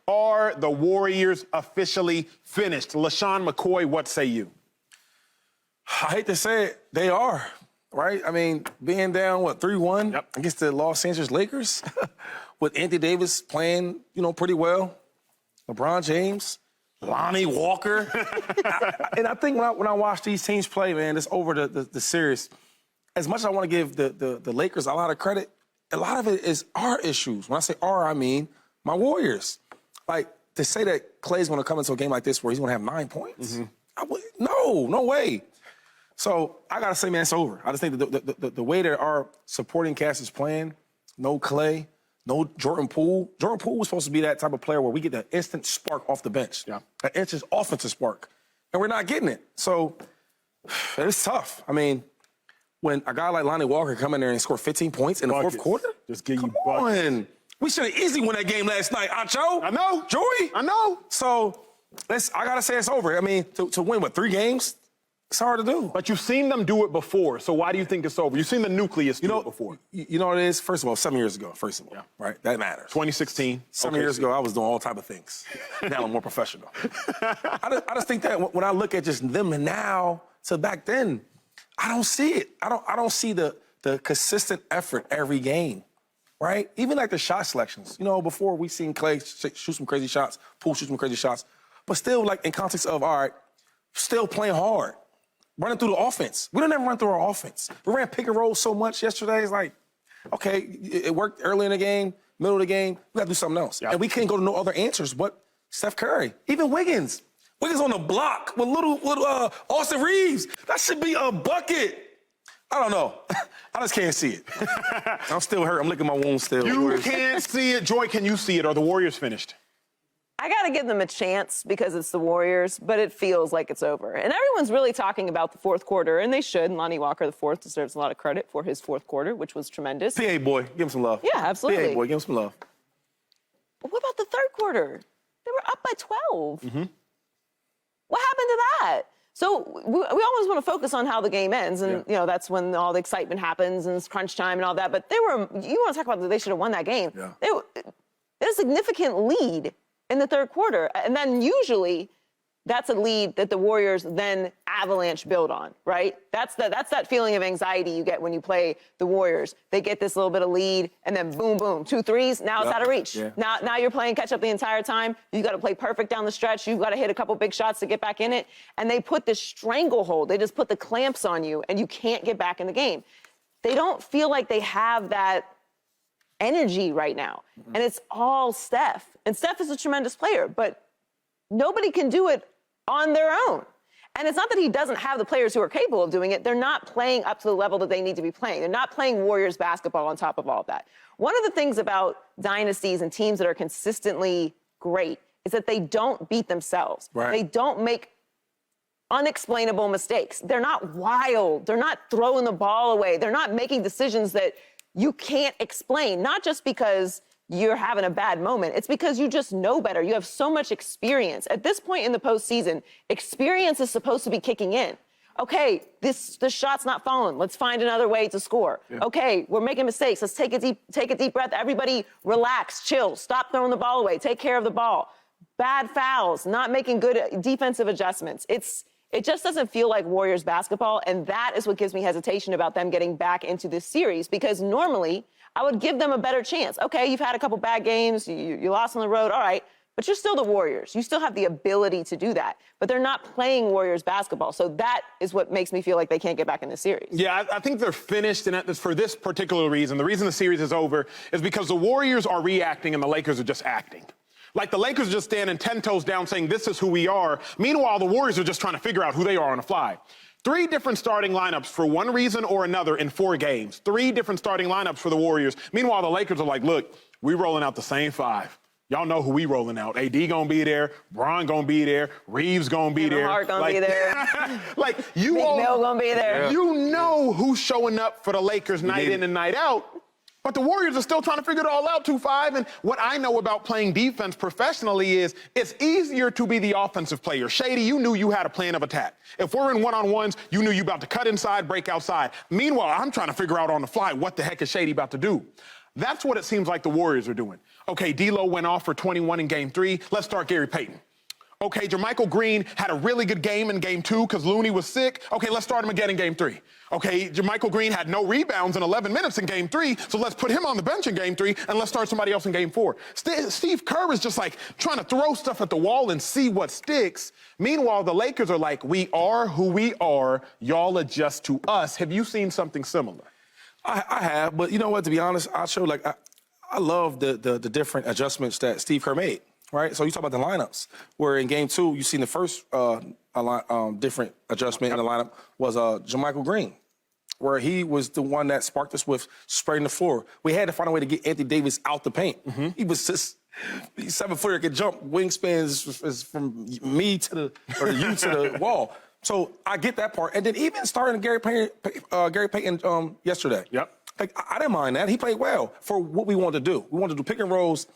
Are the Warriors officially finished? LeSean McCoy, what say you? I hate to say it, they are, right? I mean, being down, 3-1 against the Los Angeles Lakers with Anthony Davis playing, pretty well. LeBron James, Lonnie Walker. And I think when I watch these teams play, man, it's over the series. As much as I want to give the Lakers a lot of credit, a lot of it is our issues. When I say our, I mean my Warriors. Like, to say that Klay's going to come into a game like this where he's going to have 9 points? No way. So I got to say, man, it's over. I just think the way that our supporting cast is playing, no Klay, no Jordan Poole. Jordan Poole was supposed to be that type of player where we get the instant spark off the bench. Yeah. An instant offensive spark. And we're not getting it. So it's tough. I mean, when a guy like Lonnie Walker come in there and score 15 points in the fourth quarter? Just give you buckets. buckets. On. We should have easily won that game last night, Acho. I know. Joey. I know. So I got to say it's over. I mean, to win, 3 games? It's hard to do. But you've seen them do it before, so why do you think it's over? You've seen the nucleus do it before. You know what it is? First of all, 7 years ago, right? That matters. 2016. 7 years ago, I was doing all type of things. Now I'm more professional. I just think that when I look at just them and now to back then, I don't see it. I don't see the consistent effort every game, right? Even like the shot selections. Before we seen Klay shoot some crazy shots, Poole shoot some crazy shots, but still like in context of, all right, still playing hard. Running through the offense. We don't ever run through our offense. We ran pick and roll so much yesterday. It's like, okay, it worked early in the game, middle of the game. We got to do something else. Yep. And we can't go to no other answers but Steph Curry. Even Wiggins. Wiggins on the block with little Austin Reeves. That should be a bucket. I don't know. I just can't see it. I'm still hurt. I'm licking my wounds still. You can't see it. Joy, can you see it? Are the Warriors finished? I got to give them a chance because it's the Warriors, but it feels like it's over. And everyone's really talking about the fourth quarter, and they should. And Lonnie Walker, the fourth, deserves a lot of credit for his fourth quarter, which was tremendous. PA boy, give him some love. Yeah, absolutely. PA boy, give him some love. But what about the third quarter? They were up by 12. What happened to that? So we always want to focus on how the game ends, and that's when all the excitement happens and it's crunch time and all that. But you want to talk about they should have won that game. Yeah. They had a significant lead in the third quarter. And then usually that's a lead that the Warriors then avalanche build on, right? That's that feeling of anxiety you get when you play the Warriors. They get this little bit of lead, and then boom, boom, 2 threes. Now it's out of reach. Yeah. Now you're playing catch up the entire time. You've got to play perfect down the stretch. You've got to hit a couple big shots to get back in it. And they put this stranglehold. They just put the clamps on you, and you can't get back in the game. They don't feel like they have that energy right now. And it's all Steph. And Steph is a tremendous player, but nobody can do it on their own. And it's not that he doesn't have the players who are capable of doing it. They're not playing up to the level that they need to be playing. They're not playing Warriors basketball on top of all of that. One of the things about dynasties and teams that are consistently great is that they don't beat themselves. Right. They don't make unexplainable mistakes. They're not wild. They're not throwing the ball away. They're not making decisions that you can't explain, not just because you're having a bad moment. It's because you just know better. You have so much experience. At this point in the postseason, experience is supposed to be kicking in. Okay, the shot's not falling. Let's find another way to score. Yeah. Okay, we're making mistakes. Let's take a deep breath. Everybody relax, chill, stop throwing the ball away, take care of the ball. Bad fouls, not making good defensive adjustments. It just doesn't feel like Warriors basketball, and that is what gives me hesitation about them getting back into this series, because normally I would give them a better chance. Okay, you've had a couple bad games, you lost on the road, all right, but you're still the Warriors. You still have the ability to do that, but they're not playing Warriors basketball, so that is what makes me feel like they can't get back in the series. Yeah, I think they're finished, and for this particular reason. The reason the series is over is because the Warriors are reacting and the Lakers are just acting. Like, the Lakers are just standing 10 toes down saying, this is who we are. Meanwhile, the Warriors are just trying to figure out who they are on the fly. 3 different starting lineups for one reason or another in 4 games. 3 different starting lineups for the Warriors. Meanwhile, the Lakers are like, look, we rolling out the same 5. Y'all know who we rolling out. AD gonna be there, Bron gonna be there, Reeves gonna be there. Hart gonna be there. Like, you all Mill gonna be there. You know who's showing up for the Lakers night in and night out. But the Warriors are still trying to figure it all out, 2-5. And what I know about playing defense professionally is it's easier to be the offensive player. Shady, you knew you had a plan of attack. If we're in one-on-ones, you knew you about to cut inside, break outside. Meanwhile, I'm trying to figure out on the fly what the heck is Shady about to do. That's what it seems like the Warriors are doing. Okay, D'Lo went off for 21 in game 3. Let's start Gary Payton. Okay, JaMychal Green had a really good game in game 2 because Looney was sick. Okay, let's start him again in game 3. Okay, JaMychal Green had no rebounds in 11 minutes in game 3, so let's put him on the bench in game 3 and let's start somebody else in game 4. Steve Kerr is just like trying to throw stuff at the wall and see what sticks. Meanwhile, the Lakers are like, we are who we are. Y'all adjust to us. Have you seen something similar? I have, but you know what? To be honest, I love the different adjustments that Steve Kerr made. Right, so you talk about the lineups, where in game 2, you seen the first different adjustment in the lineup was JaMychal Green, where he was the one that sparked us with spreading the floor. We had to find a way to get Anthony Davis out the paint. He was just, he's 7-footer, could jump, wingspan is from me to the, or you to the wall. So I get that part. And then even starting Gary Payton yesterday. Yep. Like, I didn't mind that. He played well for what we wanted to do. We wanted to do pick and rolls,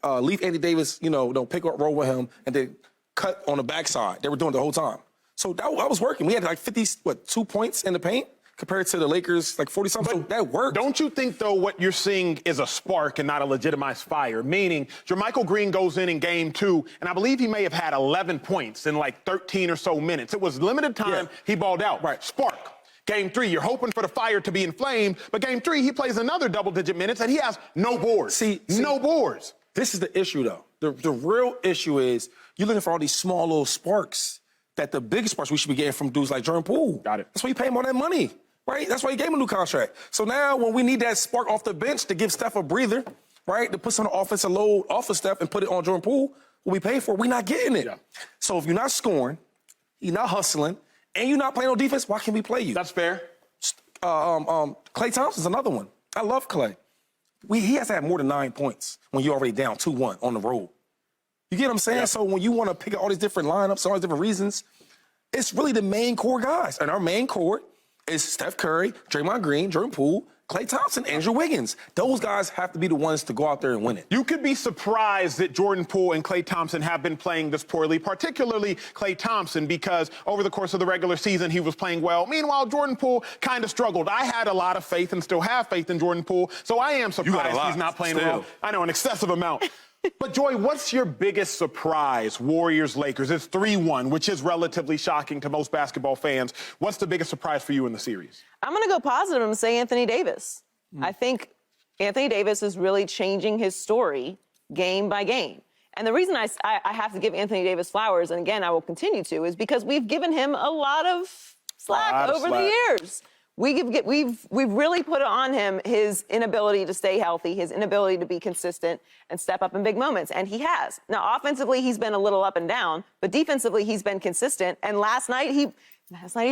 leave Anthony Davis, don't pick up roll with him, and then cut on the backside. They were doing it the whole time. So that was working. We had like 2 points in the paint compared to the Lakers, like 40-something. So that worked. Don't you think, though, what you're seeing is a spark and not a legitimized fire? Meaning, JaMychal Green goes in game 2, and I believe he may have had 11 points in like 13 or so minutes. It was limited time. Yeah. He balled out. Right. Spark. Game 3, you're hoping for the fire to be inflamed, but game 3, he plays another double-digit minutes, and he has no boards. See, no boards. This is the issue, though. The real issue is you're looking for all these small little sparks that the biggest sparks we should be getting from dudes like Jordan Poole. Got it. That's why you pay him all that money, right? That's why you gave him a new contract. So now when we need that spark off the bench to give Steph a breather, right, to put some offensive load off of Steph and put it on Jordan Poole, what we pay for, we're not getting it. Yeah. So if you're not scoring, you're not hustling, and you're not playing on defense, why can't we play you? That's fair. Klay Thompson's another one. I love Klay. He has to have more than 9 points when you're already down 2-1 on the road. You get what I'm saying? Yep. So when you want to pick up all these different lineups, all these different reasons, it's really the main core guys. And our main core is Steph Curry, Draymond Green, Jordan Poole, Klay Thompson, Andrew Wiggins. Those guys have to be the ones to go out there and win it. You could be surprised that Jordan Poole and Klay Thompson have been playing this poorly, particularly Klay Thompson, because over the course of the regular season, he was playing well. Meanwhile, Jordan Poole kind of struggled. I had a lot of faith and still have faith in Jordan Poole, so I am surprised he's not playing well. I know, an excessive amount. But, Joy, what's your biggest surprise, Warriors-Lakers? It's 3-1, which is relatively shocking to most basketball fans. What's the biggest surprise for you in the series? I'm going to go positive and say Anthony Davis. I think Anthony Davis is really changing his story game by game. And the reason I have to give Anthony Davis flowers, and again, I will continue to, is because we've given him a lot of slack over the years. We've really put on him his inability to stay healthy, his inability to be consistent and step up in big moments, and he has. Now, offensively, he's been a little up and down, but defensively, he's been consistent. And last night he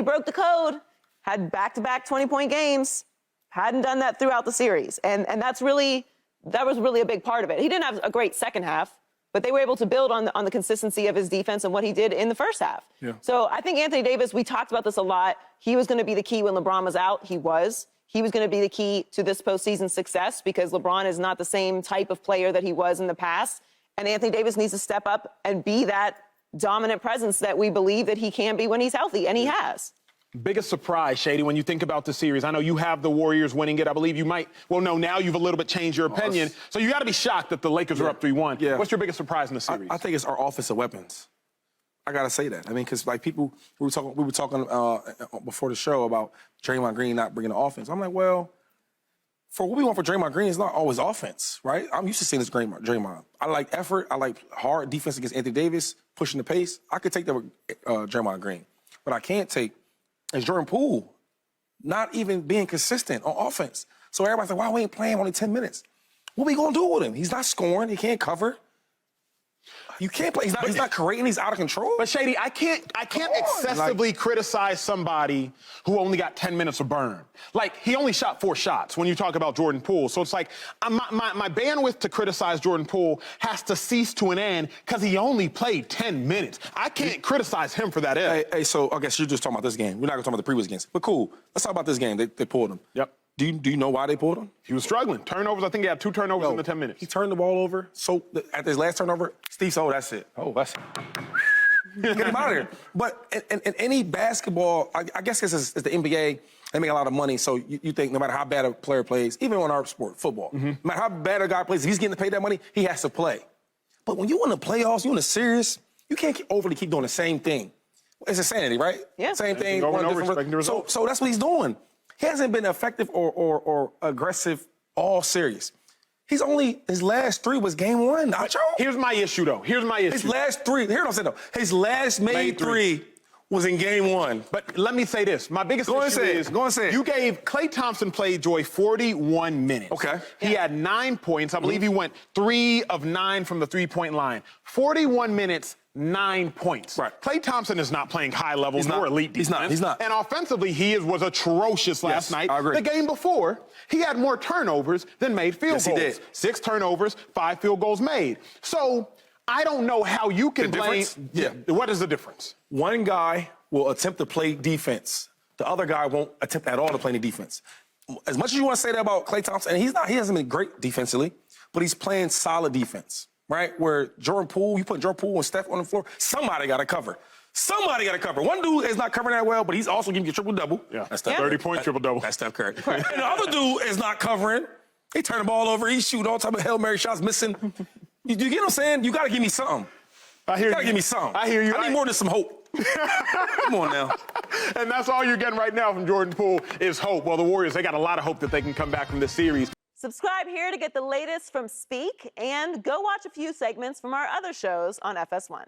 broke the code, had back-to-back 20-point games, hadn't done that throughout the series, and that was really a big part of it. He didn't have a great second half, but they were able to build on the consistency of his defense and what he did in the first half. Yeah. So I think Anthony Davis, we talked about this a lot. He was going to be the key when LeBron was out. He was. He was going to be the key to this postseason success because LeBron is not the same type of player that he was in the past. And Anthony Davis needs to step up and be that dominant presence that we believe that he can be when he's healthy, and he has. Biggest surprise, Shady, when you think about the series? I know you have the Warriors winning it. I believe you might. Well, no, now you've a little bit changed your opinion. So you got to be shocked that the Lakers are up 3-1. Yeah. What's your biggest surprise in the series? I think it's our offensive weapons. I got to say that. I mean, because like people, we were talking before the show about Draymond Green not bringing the offense. I'm like, well, for what we want for Draymond Green, it's not always offense, right? I'm used to seeing this Draymond. I like effort. I like hard defense against Anthony Davis, pushing the pace. I could take that with Draymond Green. But I can't take is Jordan Poole not even being consistent on offense. So everybody's like, wow, we ain't playing only 10 minutes. What we going to do with him? He's not scoring. He can't cover. You can't play. He's not creating. He's out of control. But, Shady, I can't excessively criticize somebody who only got 10 minutes of burn. Like, he only shot 4 shots when you talk about Jordan Poole. So it's like my bandwidth to criticize Jordan Poole has to cease to an end because he only played 10 minutes. I can't criticize him for that. Hey, so I guess you're just talking about this game. We're not going to talk about the previous games. But cool. Let's talk about this game. They pulled him. Yep. Do you know why they pulled him? He was struggling. Turnovers, I think he had 2 turnovers in the 10 minutes. He turned the ball over. So at his last turnover, Steve said, oh, that's it. Oh, that's it. Get him out of here. But in any basketball, I guess this is the NBA. They make a lot of money, so you think no matter how bad a player plays, even on our sport, football, no matter how bad a guy plays, if he's getting paid that money, he has to play. But when you in the playoffs, you in the series, you can't overly keep doing the same thing. It's insanity, right? Yeah. Same thing. Expecting the results. So that's what he's doing. He hasn't been effective or aggressive all series. His last 3 was game 1, Acho. Here's my issue, though. His last 3, here's what I'm saying, though. His last made 3 was in game 1. But let me say this. My biggest issue is you gave Klay Thompson played Joy 41 minutes. Okay. He had 9 points. I believe he went 3 of 9 from the three-point line. 41 minutes, 9 points. Right. Klay Thompson is not playing high level nor elite defense. He's not. And offensively, he was atrocious last night. I agree. The game before, he had more turnovers than made field goals. Yes, he did. 6 turnovers, 5 field goals made. So I don't know how you can blame. Yeah. What is the difference? One guy will attempt to play defense. The other guy won't attempt at all to play any defense. As much as you want to say that about Klay Thompson, and he hasn't been great defensively, but he's playing solid defense, right? Where Jordan Poole, you put Jordan Poole and Steph on the floor, somebody got to cover. Somebody got to cover. One dude is not covering that well, but he's also giving you a triple-double. Yeah, that's Steph. 30-point triple-double. That's Steph Curry. And the other dude is not covering. He turned the ball over. He's shooting all type of Hail Mary shots, missing. You get what I'm saying? You got to give me something. I hear you. Got to give me something. I hear you. I need more than some hope. Come on now. And that's all you're getting right now from Jordan Poole is hope. Well, the Warriors, they got a lot of hope that they can come back from this series. Subscribe here to get the latest from Speak, and go watch a few segments from our other shows on FS1.